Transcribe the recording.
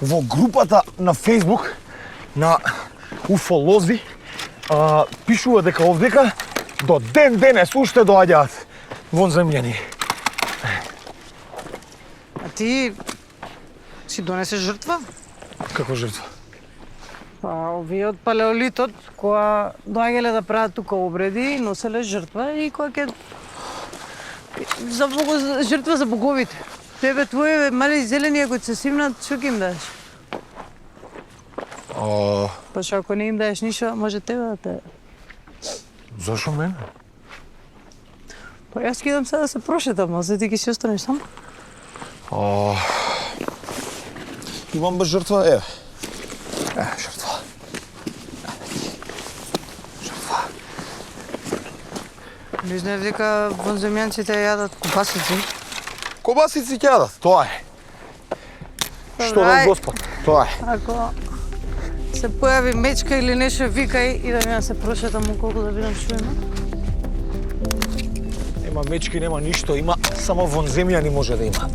во групата на Facebook на уфолози пишува дека овдека до ден денес уште доаѓаат вонземјани. А ти си донесе жртва? Како жртва? Па, овие од палеолитот, која доаѓале да прават тука обреди, носеле жртва и која ќе жртва за боговите. Тебе твои мали зеленија кои се симнат, што ќе им даеш? Па што ако не им даеш ништо, може тебе да те... Зашо мене? Па јас ќе идам сега да се прошетам, а за ти ќе си останеш сам? Имам без жртва, еве. Жртва. Жртва. Не знаеш дека вонземјанците јадат кубасици? Кобасици ќе јадат, тоа е. Што да Господ, тоа е. Ако се појави мечка или нешто, викај и да ми да се прошетам околу да видам што има. Нема мечки, нема ништо, има само вонземјани може да има.